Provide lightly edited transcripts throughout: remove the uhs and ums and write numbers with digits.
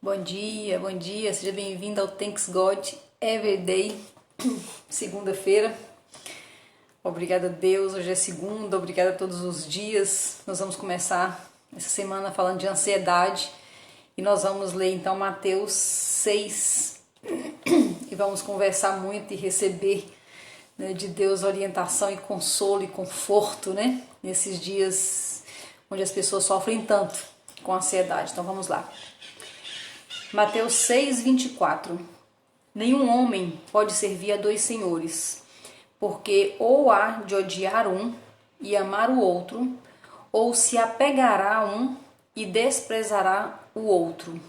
Bom dia, seja bem-vindo ao Thanks God Everyday, segunda-feira. Obrigada a Deus, hoje é segunda, obrigada a todos os dias. Nós vamos começar essa semana falando de ansiedade e nós vamos ler então Mateus 6 e vamos conversar muito e receber, né, de Deus orientação e consolo e conforto, né, nesses dias onde as pessoas sofrem tanto com ansiedade. Então vamos lá. Mateus 6, 24. Nenhum homem pode servir a dois senhores, porque ou há de odiar um e amar o outro, ou se apegará a um e desprezará o outro.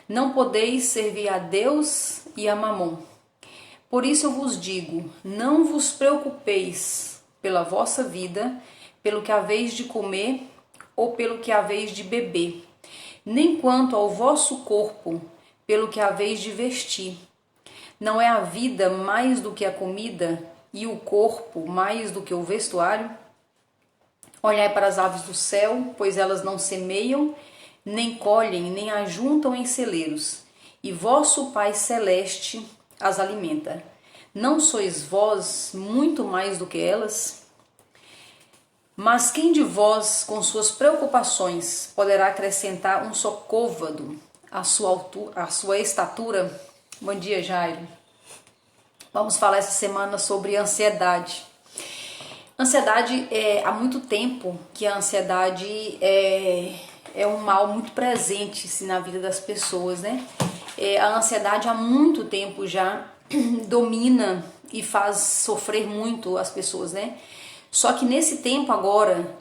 Não podeis servir a Deus e a Mamon. Por isso eu vos digo, não vos preocupeis pela vossa vida, pelo que haveis de comer ou pelo que haveis de beber, nem quanto ao vosso corpo, pelo que haveis de vestir. Não é a vida mais do que a comida, e o corpo mais do que o vestuário? Olhai para as aves do céu, pois elas não semeiam, nem colhem, nem ajuntam em celeiros, e vosso Pai Celeste as alimenta. Não sois vós muito mais do que elas? Mas quem de vós, com suas preocupações, poderá acrescentar um só côvado à sua estatura? Bom dia, Jairo. Vamos falar essa semana sobre ansiedade. Ansiedade, há muito tempo que a ansiedade é um mal muito presente na vida das pessoas, né? A ansiedade há muito tempo já domina e faz sofrer muito as pessoas, né? Só que nesse tempo agora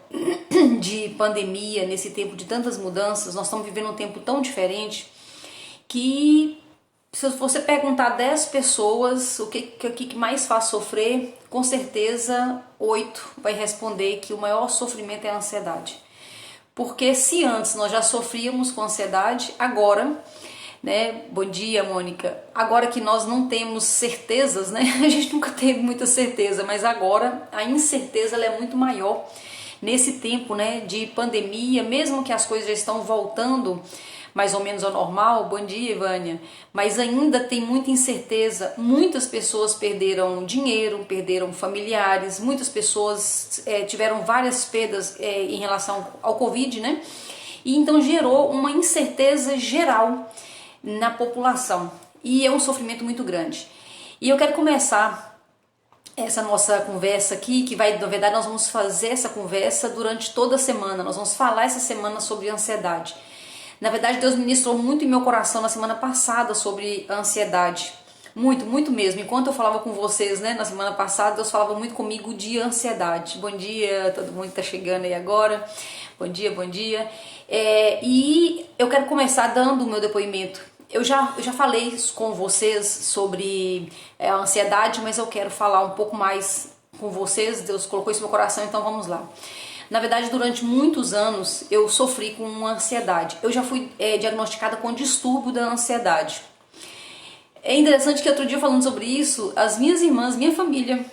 de pandemia, nesse tempo de tantas mudanças, nós estamos vivendo um tempo tão diferente que se você perguntar 10 pessoas o que mais faz sofrer, com certeza 8 vai responder que o maior sofrimento é a ansiedade. Porque se antes nós já sofríamos com ansiedade, agora, né? Bom dia, Mônica. Agora que nós não temos certezas, né? A gente nunca teve muita certeza, mas agora a incerteza ela é muito maior nesse tempo, né, de pandemia, mesmo que as coisas já estão voltando mais ou menos ao normal. Bom dia, Vânia. Mas ainda tem muita incerteza. Muitas pessoas perderam dinheiro, perderam familiares, muitas pessoas tiveram várias perdas em relação ao Covid, né? E então gerou uma incerteza geral na população, e é um sofrimento muito grande. E eu quero começar essa nossa conversa aqui, que vai, na verdade, nós vamos fazer essa conversa durante toda a semana, nós vamos falar essa semana sobre ansiedade. Na verdade, Deus ministrou muito em meu coração na semana passada sobre a ansiedade, muito, muito mesmo. Enquanto eu falava com vocês, né, na semana passada, Deus falava muito comigo de ansiedade. Bom dia, todo mundo que tá chegando aí agora. Bom dia, bom dia. E eu quero começar dando o meu depoimento. Eu já falei com vocês sobre a ansiedade, mas eu quero falar um pouco mais com vocês. Deus colocou isso no meu coração, então vamos lá. Na verdade, durante muitos anos eu sofri com uma ansiedade. Eu já fui diagnosticada com distúrbio da ansiedade. É interessante que outro dia, falando sobre isso, as minhas irmãs, minha família,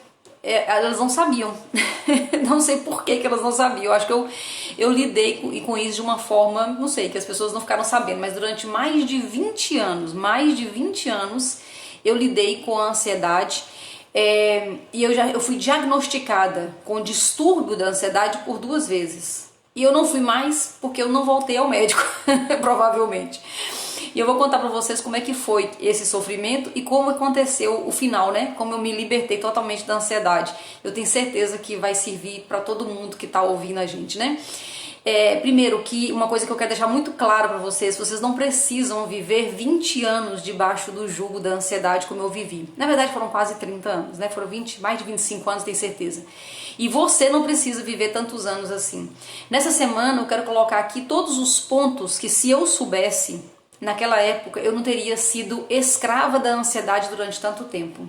elas não sabiam. Não sei por que elas não sabiam. Eu acho que eu lidei com isso de uma forma, não sei, que as pessoas não ficaram sabendo, mas durante mais de 20 anos, eu lidei com a ansiedade. E eu fui diagnosticada com distúrbio da ansiedade por 2 vezes. E eu não fui mais porque eu não voltei ao médico, provavelmente. E eu vou contar pra vocês como é que foi esse sofrimento e como aconteceu o final, né? Como eu me libertei totalmente da ansiedade. Eu tenho certeza que vai servir pra todo mundo que tá ouvindo a gente, né? Primeiro, que uma coisa que eu quero deixar muito claro pra vocês não precisam viver 20 anos debaixo do jugo da ansiedade como eu vivi. Na verdade foram quase 30 anos, né? Foram mais de 25 anos, tenho certeza. E você não precisa viver tantos anos assim. Nessa semana eu quero colocar aqui todos os pontos que, se eu soubesse naquela época, eu não teria sido escrava da ansiedade durante tanto tempo.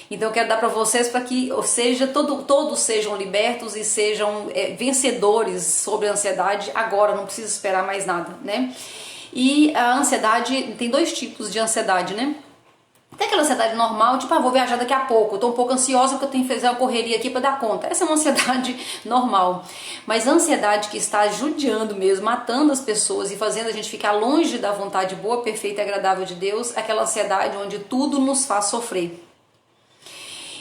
Então eu quero dar para vocês para que, ou seja, todos sejam libertos e sejam vencedores sobre a ansiedade agora, não precisa esperar mais nada, né? E a ansiedade, tem 2 tipos de ansiedade, né? Tem aquela ansiedade normal, tipo, vou viajar daqui a pouco, eu tô um pouco ansiosa porque eu tenho que fazer uma correria aqui para dar conta. Essa é uma ansiedade normal. Mas a ansiedade que está judiando mesmo, matando as pessoas e fazendo a gente ficar longe da vontade boa, perfeita e agradável de Deus, é aquela ansiedade onde tudo nos faz sofrer.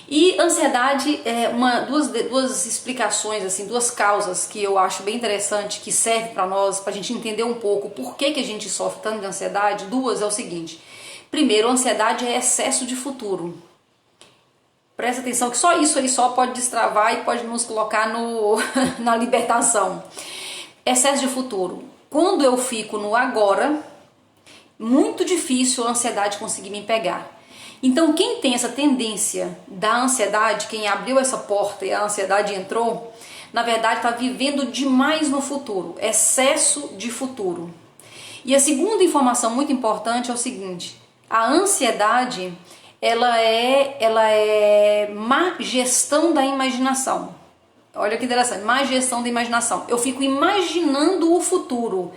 E ansiedade é duas explicações, assim, duas causas que eu acho bem interessante, que serve para nós, pra gente entender um pouco por que a gente sofre tanto de ansiedade. Duas é o seguinte: primeiro, ansiedade é excesso de futuro. Presta atenção que só isso aí só pode destravar e pode nos colocar na libertação. Excesso de futuro. Quando eu fico no agora, muito difícil a ansiedade conseguir me pegar. Então quem tem essa tendência da ansiedade, quem abriu essa porta e a ansiedade entrou, na verdade está vivendo demais no futuro, excesso de futuro. E a segunda informação muito importante é o seguinte: a ansiedade ela é má gestão da imaginação. Olha que interessante, má gestão da imaginação. Eu fico imaginando o futuro,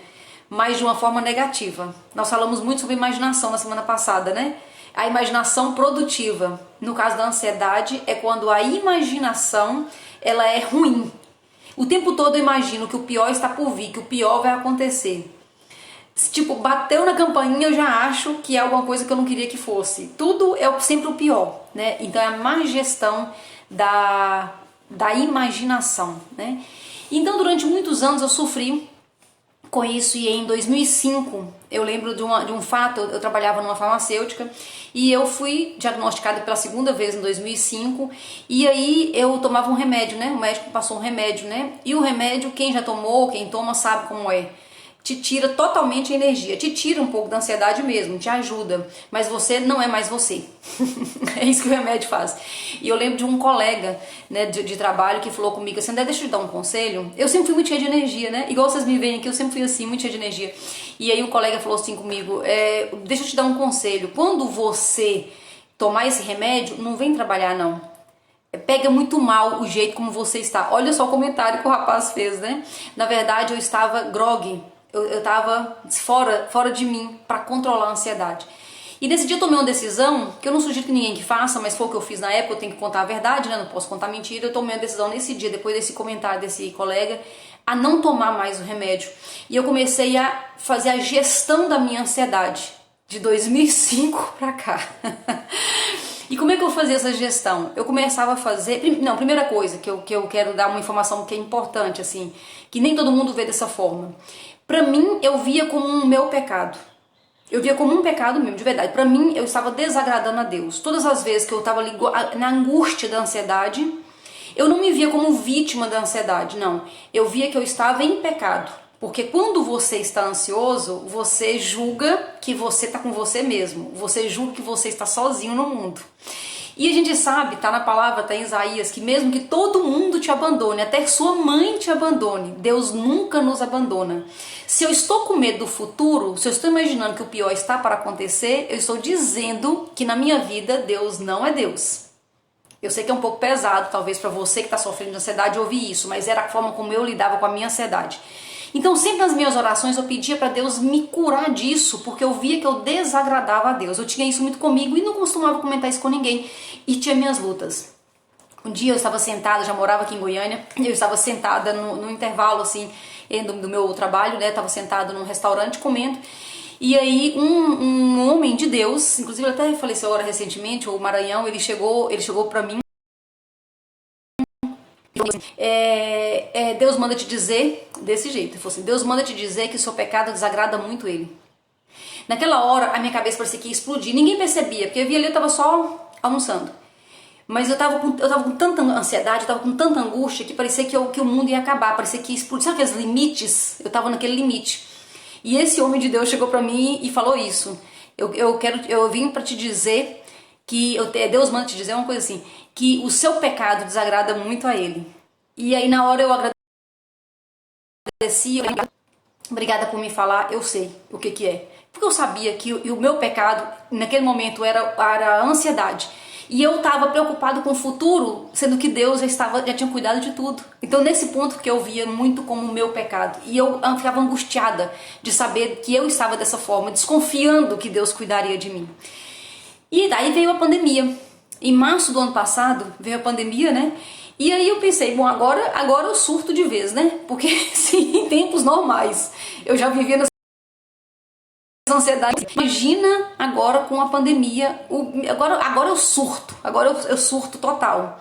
mas de uma forma negativa. Nós falamos muito sobre imaginação na semana passada, né? A imaginação produtiva. No caso da ansiedade, é quando a imaginação ela é ruim. O tempo todo eu imagino que o pior está por vir, que o pior vai acontecer. Tipo, bateu na campainha, eu já acho que é alguma coisa que eu não queria que fosse. Tudo é sempre o pior, né? Então é a má gestão da imaginação, né? Então durante muitos anos eu sofri com isso, e em 2005 eu lembro de um fato. Eu trabalhava numa farmacêutica e eu fui diagnosticada pela segunda vez em 2005, e aí eu tomava um remédio, né? O médico passou um remédio, né? E o remédio, quem já tomou, quem toma sabe como é. Te tira totalmente a energia, te tira um pouco da ansiedade mesmo, te ajuda, mas você não é mais você. É isso que o remédio faz. E eu lembro de um colega, né, de trabalho que falou comigo assim: André, deixa eu te dar um conselho. Eu sempre fui muito cheia de energia, né? Igual vocês me veem aqui, eu sempre fui assim, muito cheia de energia. E aí o colega falou assim comigo: deixa eu te dar um conselho. Quando você tomar esse remédio, não vem trabalhar não. Pega muito mal o jeito como você está. Olha só o comentário que o rapaz fez, né? Na verdade eu estava groggy. Eu estava fora de mim para controlar a ansiedade. E nesse dia eu tomei uma decisão, que eu não sugiro que ninguém que faça, mas foi o que eu fiz na época. Eu tenho que contar a verdade, né? Não posso contar mentira. Eu tomei uma decisão nesse dia, depois desse comentário desse colega, a não tomar mais o remédio. E eu comecei a fazer a gestão da minha ansiedade, de 2005 para cá. E como é que eu fazia essa gestão? Eu começava a fazer... Não, primeira coisa que eu quero dar uma informação que é importante, assim, que nem todo mundo vê dessa forma. Pra mim, eu via como um meu pecado. Eu via como um pecado mesmo, de verdade. Pra mim, eu estava desagradando a Deus. Todas as vezes que eu estava na angústia da ansiedade, eu não me via como vítima da ansiedade, não. Eu via que eu estava em pecado. Porque quando você está ansioso, você julga que você está com você mesmo. Você julga que você está sozinho no mundo. E a gente sabe, tá na palavra, tá em Isaías, que mesmo que todo mundo te abandone, até sua mãe te abandone, Deus nunca nos abandona. Se eu estou com medo do futuro, se eu estou imaginando que o pior está para acontecer, eu estou dizendo que na minha vida Deus não é Deus. Eu sei que é um pouco pesado, talvez para você que está sofrendo de ansiedade ouvir isso, mas era a forma como eu lidava com a minha ansiedade. Então sempre nas minhas orações eu pedia para Deus me curar disso, porque eu via que eu desagradava a Deus. Eu tinha isso muito comigo e não costumava comentar isso com ninguém. E tinha minhas lutas. Um dia eu estava sentada, já morava aqui em Goiânia, eu estava sentada no intervalo assim do meu trabalho, né? Estava sentada num restaurante comendo. E aí um homem de Deus, inclusive ele até faleceu agora recentemente, o Maranhão, ele chegou para mim. Deus manda te dizer desse jeito. Ele falou assim: Deus manda te dizer que o seu pecado desagrada muito ele. Naquela hora a minha cabeça parecia que ia explodir. Ninguém percebia, porque eu via ali, eu estava só almoçando. Mas eu tava com tanta ansiedade, eu tava com tanta angústia, que parecia que o mundo ia acabar, parecia que ia explodir. Sabe aqueles limites? Eu tava naquele limite. E esse homem de Deus chegou pra mim e falou isso: eu vim pra te dizer que Deus manda te dizer uma coisa assim, que o seu pecado desagrada muito a ele. E aí na hora eu agradeci, obrigada por me falar, eu sei o que é. Porque eu sabia que o meu pecado naquele momento era a ansiedade. E eu estava preocupado com o futuro, sendo que Deus já tinha cuidado de tudo. Então nesse ponto que eu via muito como o meu pecado. E eu ficava angustiada de saber que eu estava dessa forma, desconfiando que Deus cuidaria de mim. E daí veio a pandemia. Em março do ano passado veio a pandemia, né? E aí eu pensei, bom, agora eu surto de vez, né? Porque se em tempos normais eu já vivia nessa ansiedade, imagina agora com a pandemia, agora eu surto total.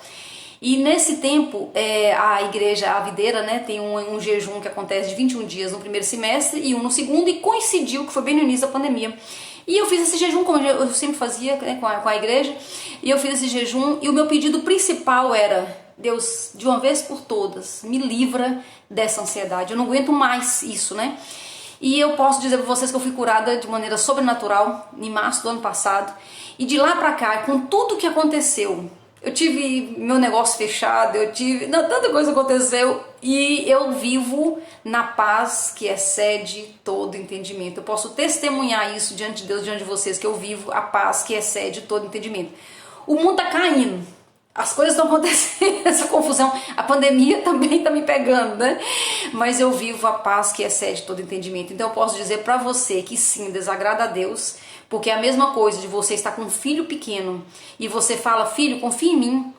E nesse tempo, a igreja, a videira, né, tem um jejum que acontece de 21 dias no primeiro semestre e um no segundo, e coincidiu que foi bem no início da pandemia. E eu fiz esse jejum, como eu sempre fazia, né, com a igreja, e eu fiz esse jejum, e o meu pedido principal era: Deus, de uma vez por todas, me livra dessa ansiedade, eu não aguento mais isso, né? E eu posso dizer para vocês que eu fui curada de maneira sobrenatural em março do ano passado, e de lá pra cá, com tudo que aconteceu, eu tive meu negócio fechado, tanta coisa aconteceu, e eu vivo na paz que excede todo entendimento. Eu posso testemunhar isso diante de Deus, diante de vocês, que eu vivo a paz que excede todo entendimento. O mundo tá caindo, as coisas estão acontecendo, essa confusão, a pandemia também tá me pegando, né? Mas eu vivo a paz que excede todo entendimento. Então eu posso dizer pra você que sim, desagrada a Deus, porque é a mesma coisa de você estar com um filho pequeno e você fala: filho, confia em mim,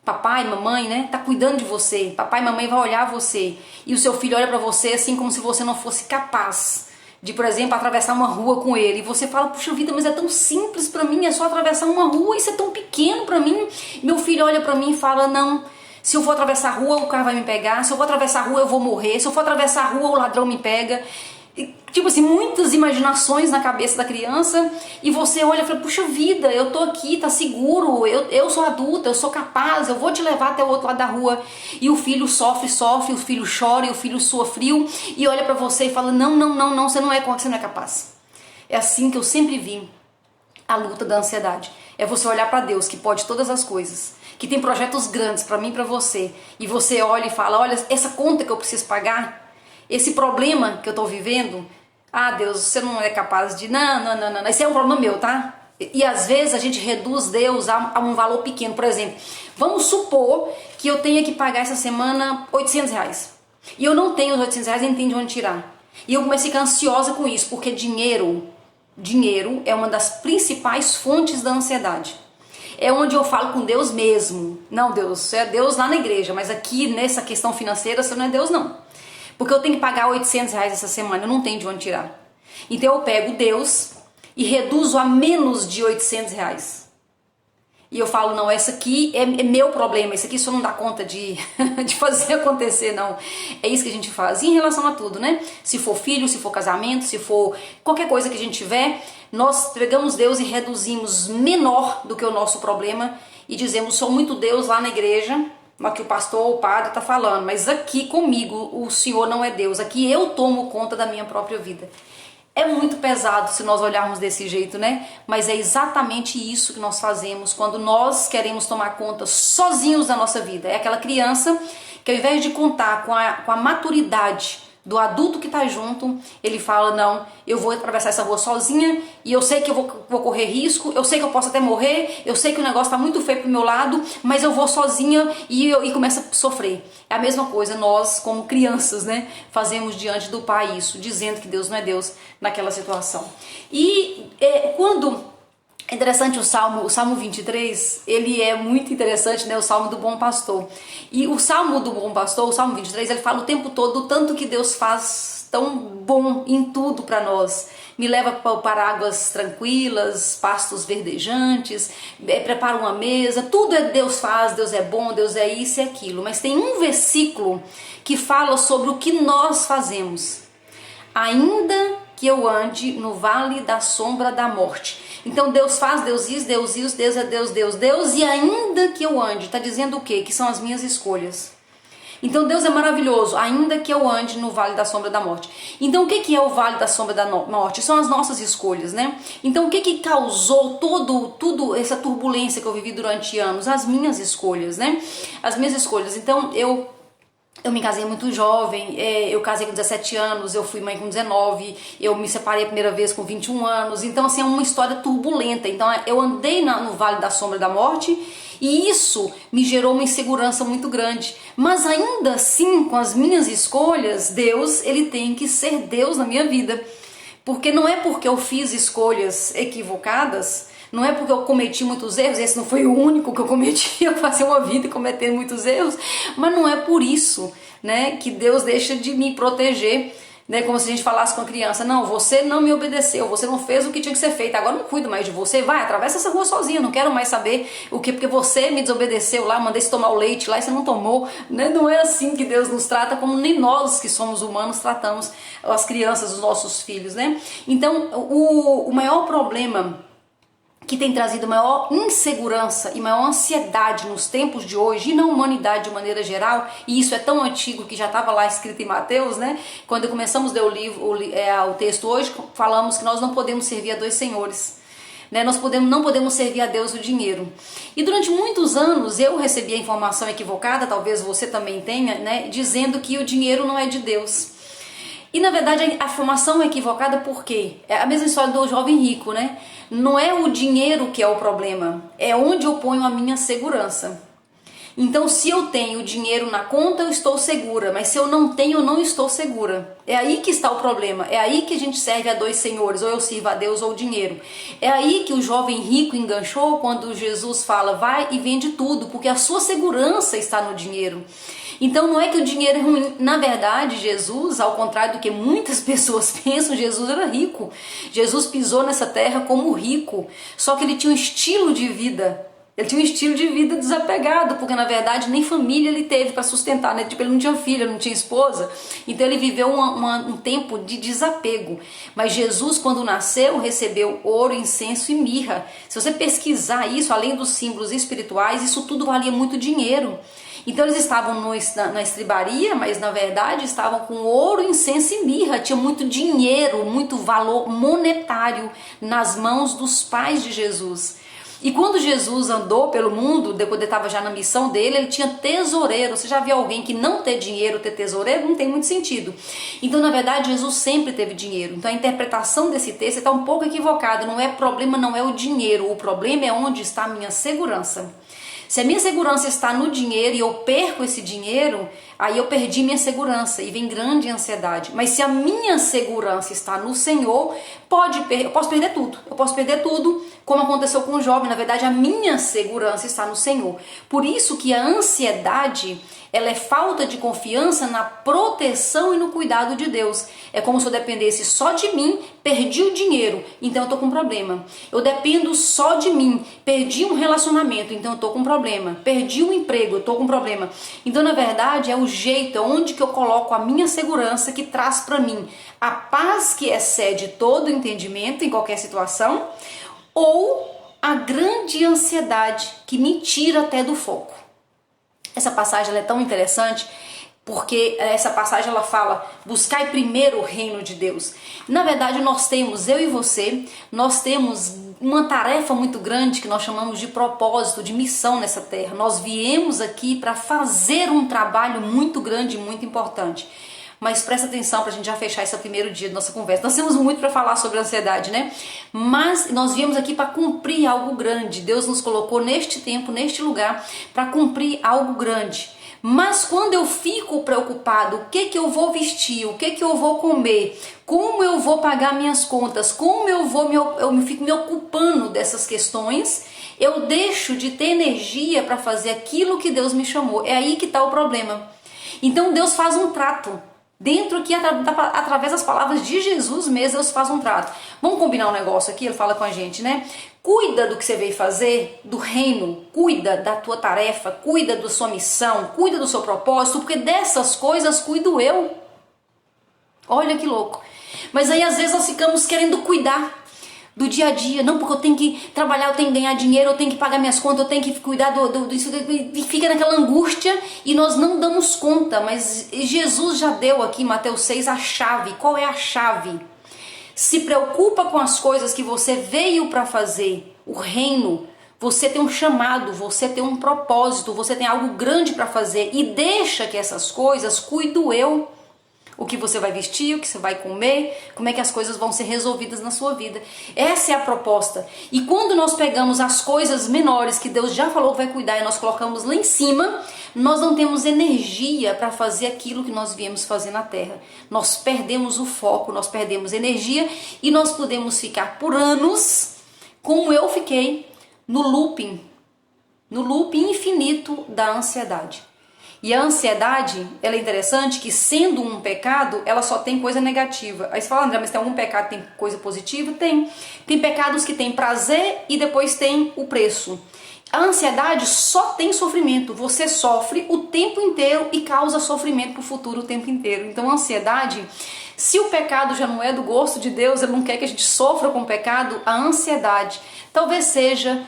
papai, mamãe, né, tá cuidando de você, papai e mamãe vai olhar você, e o seu filho olha pra você assim como se você não fosse capaz de, por exemplo, atravessar uma rua com ele, e você fala: puxa vida, mas é tão simples pra mim, é só atravessar uma rua, isso é tão pequeno pra mim. Meu filho olha pra mim e fala: não, se eu for atravessar a rua o carro vai me pegar, se eu for atravessar a rua eu vou morrer, se eu for atravessar a rua o ladrão me pega. Tipo assim, muitas imaginações na cabeça da criança, e você olha e fala: puxa vida, eu tô aqui, tá seguro, eu sou adulta, eu sou capaz, eu vou te levar até o outro lado da rua. E o filho sofre, o filho chora, e o filho sua frio, e olha pra você e fala: não, você não é capaz. É assim que eu sempre vi a luta da ansiedade. É você olhar pra Deus, que pode todas as coisas, que tem projetos grandes pra mim e pra você, e você olha e fala: olha, essa conta que eu preciso pagar, esse problema que eu tô vivendo, ah, Deus, você não é capaz de... Não, esse é um problema meu, tá? E às vezes a gente reduz Deus a um valor pequeno. Por exemplo, vamos supor que eu tenha que pagar essa semana R$800. E eu não tenho os R$800, nem tenho de onde tirar. E eu comecei a ficar ansiosa com isso, porque dinheiro é uma das principais fontes da ansiedade. É onde eu falo com Deus mesmo. Não, Deus, você é Deus lá na igreja, mas aqui nessa questão financeira você não é Deus, não. Porque eu tenho que pagar R$800 essa semana, eu não tenho de onde tirar. Então eu pego Deus e reduzo a menos de R$800. E eu falo: não, essa aqui é meu problema, esse aqui só não dá conta de fazer acontecer, não. É isso que a gente faz. E em relação a tudo, né? Se for filho, se for casamento, se for qualquer coisa que a gente tiver, nós pegamos Deus e reduzimos menor do que o nosso problema e dizemos: sou muito Deus lá na igreja, que o pastor ou o padre está falando, mas aqui comigo o Senhor não é Deus, aqui eu tomo conta da minha própria vida. É muito pesado se nós olharmos desse jeito, né? Mas é exatamente isso que nós fazemos quando nós queremos tomar conta sozinhos da nossa vida. É aquela criança que, ao invés de contar com a maturidade do adulto que está junto, ele fala: não, eu vou atravessar essa rua sozinha, e eu sei que eu vou correr risco, eu sei que eu posso até morrer, eu sei que o negócio está muito feio pro meu lado, mas eu vou sozinha, e começa a sofrer. É a mesma coisa nós, como crianças, né, fazemos diante do Pai isso, dizendo que Deus não é Deus naquela situação. E quando... É interessante o Salmo 23, ele é muito interessante, né? O Salmo do Bom Pastor. E o Salmo do Bom Pastor, o Salmo 23, ele fala o tempo todo do tanto que Deus faz tão bom em tudo para nós. Me leva para águas tranquilas, pastos verdejantes, prepara uma mesa, tudo Deus faz, Deus é bom, Deus é isso e aquilo. Mas tem um versículo que fala sobre o que nós fazemos. Ainda que eu ande no vale da sombra da morte. Então Deus faz, Deus isso, Deus é Deus, e ainda que eu ande, está dizendo o quê? Que são as minhas escolhas. Então Deus é maravilhoso, ainda que eu ande no vale da sombra da morte. Então o que é o vale da sombra da morte? São as nossas escolhas, né? Então o que causou tudo essa turbulência que eu vivi durante anos? As minhas escolhas, né? As minhas escolhas. Então eu me casei muito jovem, eu casei com 17 anos, eu fui mãe com 19, eu me separei a primeira vez com 21 anos, então assim, é uma história turbulenta. Então eu andei no Vale da Sombra da Morte, e isso me gerou uma insegurança muito grande. Mas ainda assim, com as minhas escolhas, Deus, ele tem que ser Deus na minha vida. Porque não é porque eu fiz escolhas equivocadas, Não é porque eu cometi muitos erros, esse não foi o único que eu cometi, eu passei uma vida cometendo muitos erros, mas não é por isso, né, que Deus deixa de me proteger, né, como se a gente falasse com a criança, não, você não me obedeceu, você não fez o que tinha que ser feito, agora não cuido mais de você, vai, atravessa essa rua sozinha, não quero mais saber o que, porque você me desobedeceu lá, mandei você tomar o leite lá e você não tomou, né? Não é assim que Deus nos trata, como nem nós que somos humanos tratamos as crianças, os nossos filhos, né? Então, o maior problema que tem trazido maior insegurança e maior ansiedade nos tempos de hoje e na humanidade de maneira geral, e isso é tão antigo que já estava lá escrito em Mateus, né? Quando começamos a ler o texto hoje, falamos que nós não podemos servir a dois senhores, né? Nós não podemos servir a Deus o dinheiro. E durante muitos anos eu recebi a informação equivocada, talvez você também tenha, né? Dizendo que o dinheiro não é de Deus. E na verdade a formação é equivocada porque é a mesma história do jovem rico, né? Não é o dinheiro que é o problema, é onde eu ponho a minha segurança. Então se eu tenho dinheiro na conta eu estou segura, mas se eu não tenho eu não estou segura. É aí que está o problema, é aí que a gente serve a dois senhores, ou eu sirvo a Deus ou o dinheiro. É aí que o jovem rico enganchou quando Jesus fala, vai e vende tudo, porque a sua segurança está no dinheiro. Então não é que o dinheiro é ruim, na verdade Jesus, ao contrário do que muitas pessoas pensam, Jesus era rico. Jesus pisou nessa terra como rico, só que ele tinha um estilo de vida. Ele tinha um estilo de vida desapegado, porque na verdade nem família ele teve para sustentar, né? Tipo, ele não tinha filho, ele não tinha esposa, então ele viveu um tempo de desapego. Mas Jesus, quando nasceu, recebeu ouro, incenso e mirra. Se você pesquisar isso, além dos símbolos espirituais, isso tudo valia muito dinheiro. Então eles estavam na estribaria, mas na verdade estavam com ouro, incenso e mirra. Tinha muito dinheiro, muito valor monetário nas mãos dos pais de Jesus. E quando Jesus andou pelo mundo, depois ele estava já na missão dele, ele tinha tesoureiro. Você já viu alguém que não ter dinheiro, ter tesoureiro? Não tem muito sentido. Então, na verdade, Jesus sempre teve dinheiro. Então, a interpretação desse texto está um pouco equivocada. Não é problema, não é o dinheiro. O problema é onde está a minha segurança. Se a minha segurança está no dinheiro e eu perco esse dinheiro, aí eu perdi minha segurança e vem grande ansiedade. Mas se a minha segurança está no Senhor, eu posso perder tudo. Eu posso perder tudo, como aconteceu com o jovem. Na verdade, a minha segurança está no Senhor. Por isso que a ansiedade, ela é falta de confiança na proteção e no cuidado de Deus. É como se eu dependesse só de mim, perdi o dinheiro, então eu tô com problema. Eu dependo só de mim, perdi um relacionamento, então eu tô com problema. Perdi um emprego, eu tô com problema. Então, na verdade, é o jeito, é onde que eu coloco a minha segurança que traz para mim a paz que excede todo o entendimento em qualquer situação, ou a grande ansiedade que me tira até do foco. Essa passagem ela é tão interessante porque essa passagem ela fala, buscai primeiro o reino de Deus. Na verdade nós temos, eu e você, nós temos uma tarefa muito grande que nós chamamos de propósito, de missão nessa terra. Nós viemos aqui para fazer um trabalho muito grande e muito importante. Mas presta atenção para a gente já fechar esse primeiro dia da nossa conversa. Nós temos muito para falar sobre ansiedade, né? Mas nós viemos aqui para cumprir algo grande. Deus nos colocou neste tempo, neste lugar, para cumprir algo grande. Mas quando eu fico preocupado, o que eu vou vestir, o que eu vou comer, como eu vou pagar minhas contas, como eu fico me ocupando dessas questões, eu deixo de ter energia para fazer aquilo que Deus me chamou. É aí que está o problema. Então Deus faz um trato. Dentro aqui, através das palavras de Jesus mesmo, Deus faz um trato. Vamos combinar um negócio aqui? Ele fala com a gente, né? Cuida do que você veio fazer, do reino, cuida da tua tarefa, cuida da sua missão, cuida do seu propósito, porque dessas coisas cuido eu. Olha que louco. Mas aí às vezes nós ficamos querendo cuidar do dia a dia, não, porque eu tenho que trabalhar, eu tenho que ganhar dinheiro, eu tenho que pagar minhas contas, eu tenho que cuidar disso, e fica naquela angústia e nós não damos conta. Mas Jesus já deu aqui em Mateus 6 a chave. Qual é a chave? Se preocupa com as coisas que você veio para fazer, o reino. Você tem um chamado, você tem um propósito, você tem algo grande para fazer, e deixa que essas coisas cuido eu. O que você vai vestir, o que você vai comer, como é que as coisas vão ser resolvidas na sua vida. Essa é a proposta. E quando nós pegamos as coisas menores que Deus já falou que vai cuidar e nós colocamos lá em cima, nós não temos energia para fazer aquilo que nós viemos fazer na terra. Nós perdemos o foco, nós perdemos energia e nós podemos ficar por anos como eu fiquei no looping infinito da ansiedade. E a ansiedade, ela é interessante que, sendo um pecado, ela só tem coisa negativa. Aí você fala, André, mas tem algum pecado que tem coisa positiva? Tem. Tem pecados que tem prazer e depois tem o preço. A ansiedade só tem sofrimento. Você sofre o tempo inteiro e causa sofrimento para o futuro o tempo inteiro. Então a ansiedade, se o pecado já não é do gosto de Deus, Ele não quer que a gente sofra com o pecado, a ansiedade talvez seja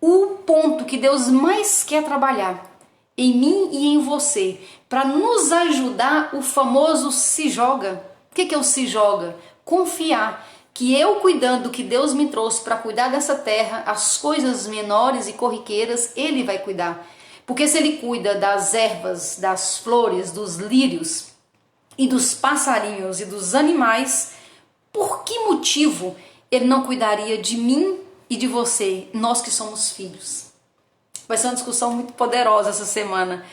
o ponto que Deus mais quer trabalhar em mim e em você, para nos ajudar. O famoso se joga. O que é o se joga? Confiar que eu, cuidando do que Deus me trouxe para cuidar dessa terra, as coisas menores e corriqueiras, Ele vai cuidar. Porque se Ele cuida das ervas, das flores, dos lírios e dos passarinhos e dos animais, por que motivo Ele não cuidaria de mim e de você, nós que somos filhos? Vai ser uma discussão muito poderosa essa semana.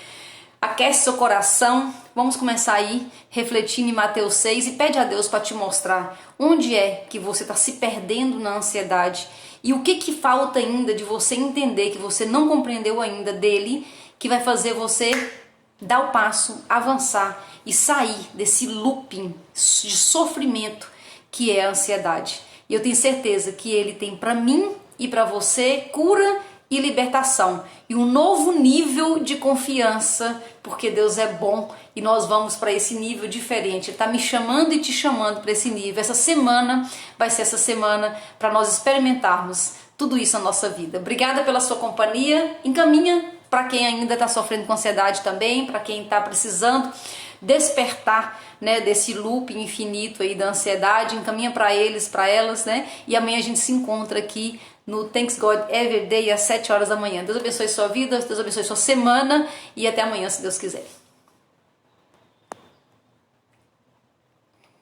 Aquece seu coração, vamos começar aí refletindo em Mateus 6 e pede a Deus para te mostrar onde é que você está se perdendo na ansiedade e o que falta ainda de você entender, que você não compreendeu ainda dele, que vai fazer você dar o passo, avançar e sair desse looping de sofrimento que é a ansiedade. E eu tenho certeza que ele tem para mim e para você cura e libertação, e um novo nível de confiança, porque Deus é bom e nós vamos para esse nível diferente. Ele está me chamando e te chamando para esse nível. Essa semana vai ser essa semana para nós experimentarmos tudo isso na nossa vida. Obrigada pela sua companhia. Encaminha para quem ainda está sofrendo com ansiedade também, para quem está precisando despertar, né, desse loop infinito aí da ansiedade. Encaminha para eles, para elas, né? E amanhã a gente se encontra aqui no Thanks God Every Day às 7 horas da manhã. Deus abençoe sua vida, Deus abençoe sua semana e até amanhã, se Deus quiser.